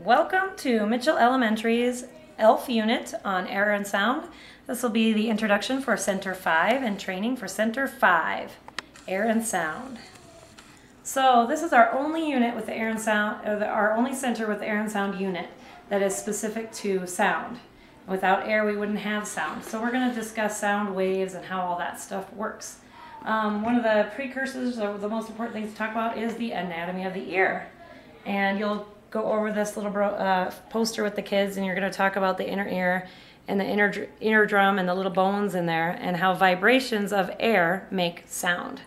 Welcome to Mitchell Elementary's ELF unit on Air and Sound. This will be the introduction for Center 5 and training for Center 5, Air and Sound. So this is our only unit with the Air and Sound, or our only center with the Air and Sound unit that is specific to sound. Without air we wouldn't have sound. So we're going to discuss sound waves and how all that stuff works. One of the precursors, or the most important things to talk about, is the anatomy of the ear. And you'll go over this little poster with the kids, and you're going to talk about the inner ear and the inner eardrum and the little bones in there and how vibrations of air make sound.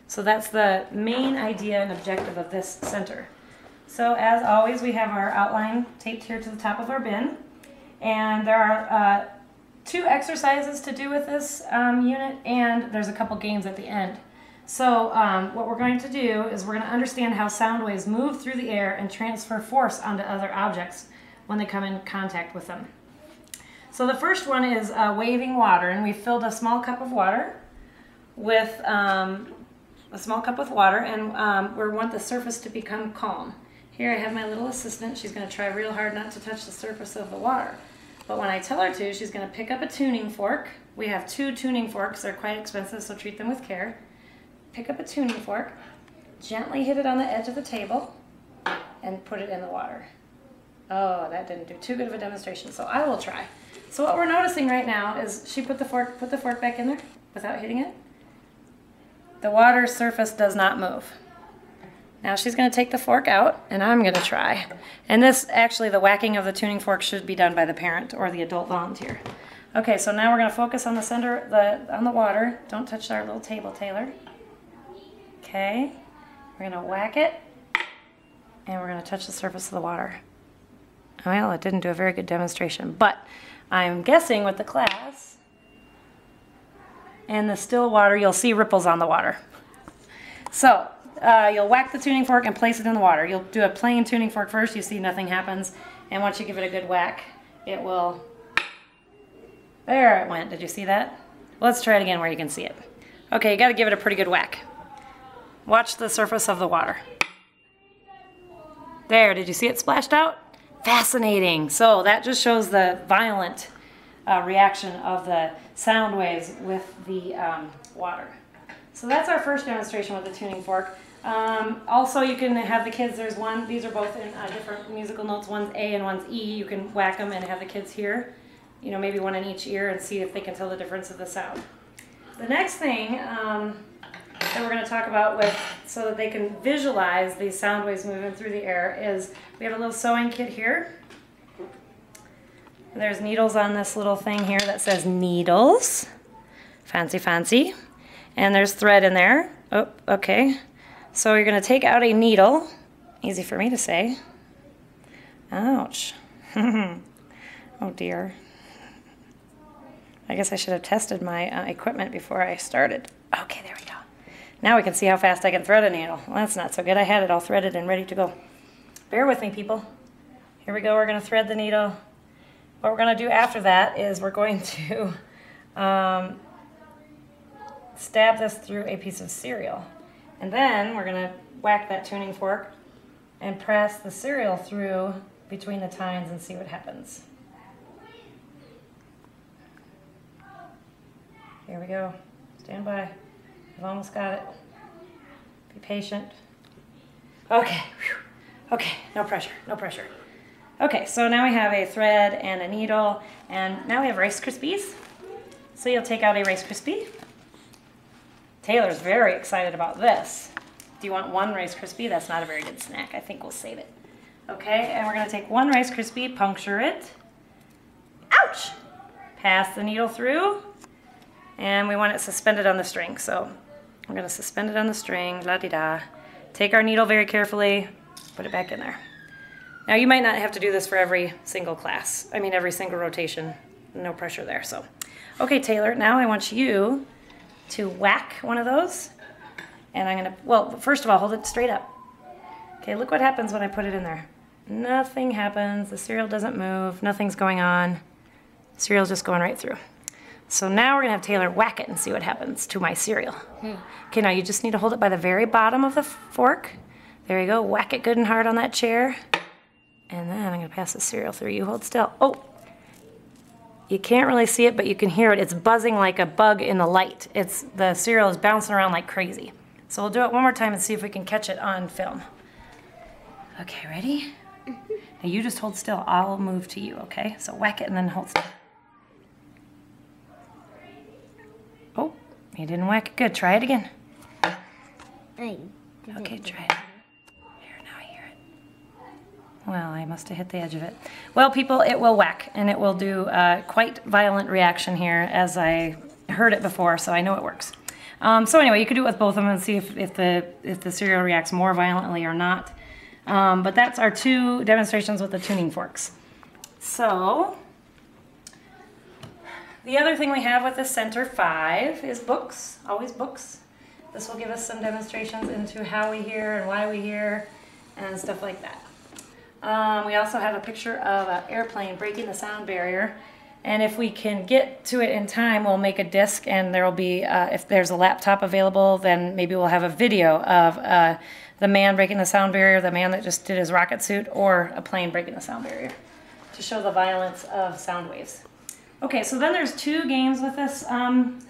So that's the main idea and objective of this center. So as always, we have our outline taped here to the top of our bin, and there are 2 exercises to do with this unit, and there's a couple games at the end. So what we're going to do is we're going to understand how sound waves move through the air and transfer force onto other objects when they come in contact with them. So the first one is waving water, and we filled a small cup of water with and we want the surface to become calm. Here I have my little assistant. She's going to try real hard not to touch the surface of the water. But when I tell her to, she's going to pick up a tuning fork. We have 2 tuning forks. They're quite expensive, so treat them with care. Pick up a tuning fork, gently hit it on the edge of the table, and put it in the water. Oh, that didn't do too good of a demonstration, so I will try. So what we're noticing right now is she put the fork back in there without hitting it. The water surface does not move. Now she's going to take the fork out, and I'm going to try. And this, actually, the whacking of the tuning fork should be done by the parent or the adult volunteer. Okay, so now we're going to focus on the center, on the water. Don't touch our little table, Taylor. Okay, we're going to whack it, and we're going to touch the surface of the water. Well, it didn't do a very good demonstration, but I'm guessing with the class and the still water, you'll see ripples on the water. So you'll whack the tuning fork and place it in the water. You'll do a plain tuning fork first. You see nothing happens, and once you give it a good whack, it will... There it went. Did you see that? Let's try it again where you can see it. Okay, you got to give it a pretty good whack. Watch the surface of the water. There, did you see it splashed out? Fascinating. So that just shows the violent reaction of the sound waves with the water. So that's our first demonstration with the tuning fork. Also, you can have the kids, these are both in different musical notes. One's A and one's E. You can whack them and have the kids hear, you know, maybe one in each ear, and see if they can tell the difference of the sound. The next thing that we're going to talk about so that they can visualize these sound waves moving through the air is we have a little sewing kit here. There's needles on this little thing here that says needles. Fancy, fancy. And there's thread in there. Oh, okay. So you're going to take out a needle. Easy for me to say. Ouch. Oh dear. I guess I should have tested my equipment before I started. Okay, there we go. Now we can see how fast I can thread a needle. Well, that's not so good. I had it all threaded and ready to go. Bear with me, people. Here we go. We're going to thread the needle. What we're going to do after that is we're going to stab this through a piece of cereal. And then we're going to whack that tuning fork and press the cereal through between the tines and see what happens. Here we go. Stand by. I've almost got it. Be patient. Okay. Whew. Okay, no pressure, no pressure. Okay, so now we have a thread and a needle, and now we have Rice Krispies. So you'll take out a Rice Krispie. Taylor's very excited about this. Do you want 1 Rice Krispie? That's not a very good snack. I think we'll save it. Okay, and we're going to take 1 Rice Krispie, puncture it. Ouch! Pass the needle through, and we want it suspended on the string. So we're going to suspend it on the string, la-di-da. Take our needle very carefully, put it back in there. Now you might not have to do this for every single class. I mean every single rotation. No pressure there. So, okay, Taylor, now I want you to whack one of those. And I'm going to, well, first of all, hold it straight up. Okay, look what happens when I put it in there. Nothing happens. The cereal doesn't move. Nothing's going on. The cereal's just going right through. So now we're going to have Taylor whack it and see what happens to my cereal. Okay, now you just need to hold it by the very bottom of the fork. There you go. Whack it good and hard on that chair. And then I'm going to pass the cereal through. You hold still. Oh! You can't really see it, but you can hear it. It's buzzing like a bug in the light. The cereal is bouncing around like crazy. So we'll do it one more time and see if we can catch it on film. Okay, ready? Now you just hold still. I'll move to you, okay? So whack it and then hold still. Oh, you didn't whack it. Good. Try it again. Okay, try it. Well, I must have hit the edge of it. Well, people, it will whack, and it will do quite violent reaction here, as I heard it before, so I know it works. So anyway, you could do it with both of them and see if the cereal reacts more violently or not. But that's our 2 demonstrations with the tuning forks. So the other thing we have with the Center 5 is books, always books. This will give us some demonstrations into how we hear and why we hear and stuff like that. We also have a picture of an airplane breaking the sound barrier, and if we can get to it in time, we'll make a disc, and there will be, if there's a laptop available, then maybe we'll have a video of the man breaking the sound barrier, the man that just did his rocket suit, or a plane breaking the sound barrier to show the violence of sound waves. Okay, so then there's 2 games with this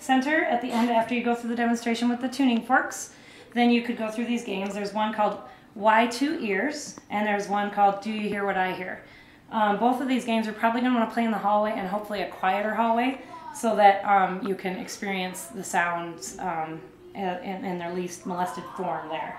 center at the end after you go through the demonstration with the tuning forks. Then you could go through these games. There's one called Why 2 Ears, and there's one called Do You Hear What I Hear? Both of these games are probably going to want to play in the hallway, and hopefully a quieter hallway, so that you can experience the sounds in their least molested form there.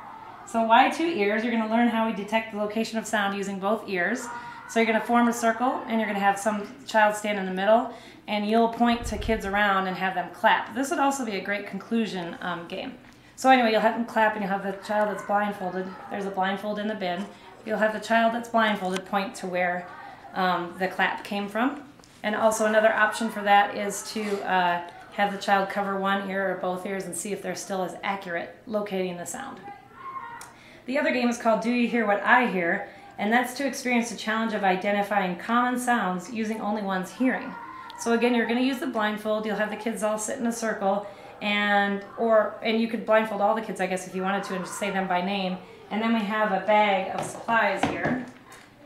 So Why 2 Ears, you're going to learn how we detect the location of sound using both ears. So you're going to form a circle, and you're going to have some child stand in the middle, and you'll point to kids around and have them clap. This would also be a great conclusion game. So anyway, you'll have them clap, and you'll have the child that's blindfolded. There's a blindfold in the bin. You'll have the child that's blindfolded point to where the clap came from. And also another option for that is to have the child cover one ear or both ears and see if they're still as accurate locating the sound. The other game is called Do You Hear What I Hear? And that's to experience the challenge of identifying common sounds using only one's hearing. So again, you're going to use the blindfold. You'll have the kids all sit in a circle, and you could blindfold all the kids, I guess, if you wanted to, and just say them by name. And then we have a bag of supplies here,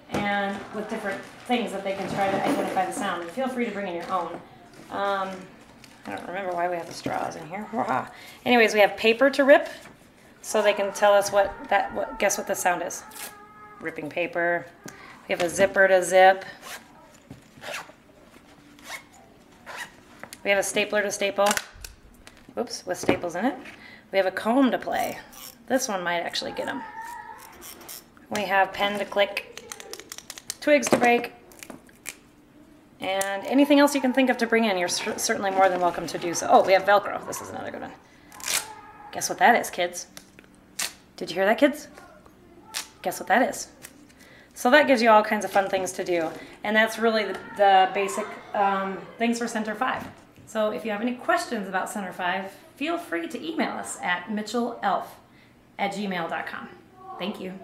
and with different things that they can try to identify the sound. And feel free to bring in your own. I don't remember why we have the straws in here. Anyways, we have paper to rip, so they can tell us guess what the sound is. Ripping paper. We have a zipper to zip. We have a stapler to staple. Oops, with staples in it. We have a comb to play. This one might actually get them. We have pen to click, twigs to break, and anything else you can think of to bring in, you're certainly more than welcome to do so. Oh, we have Velcro. This is another good one. Guess what that is, kids? Did you hear that, kids? Guess what that is? So that gives you all kinds of fun things to do. And that's really the basic things for Center 5. So if you have any questions about Center 5, feel free to email us at mitchellelf@gmail.com. Thank you.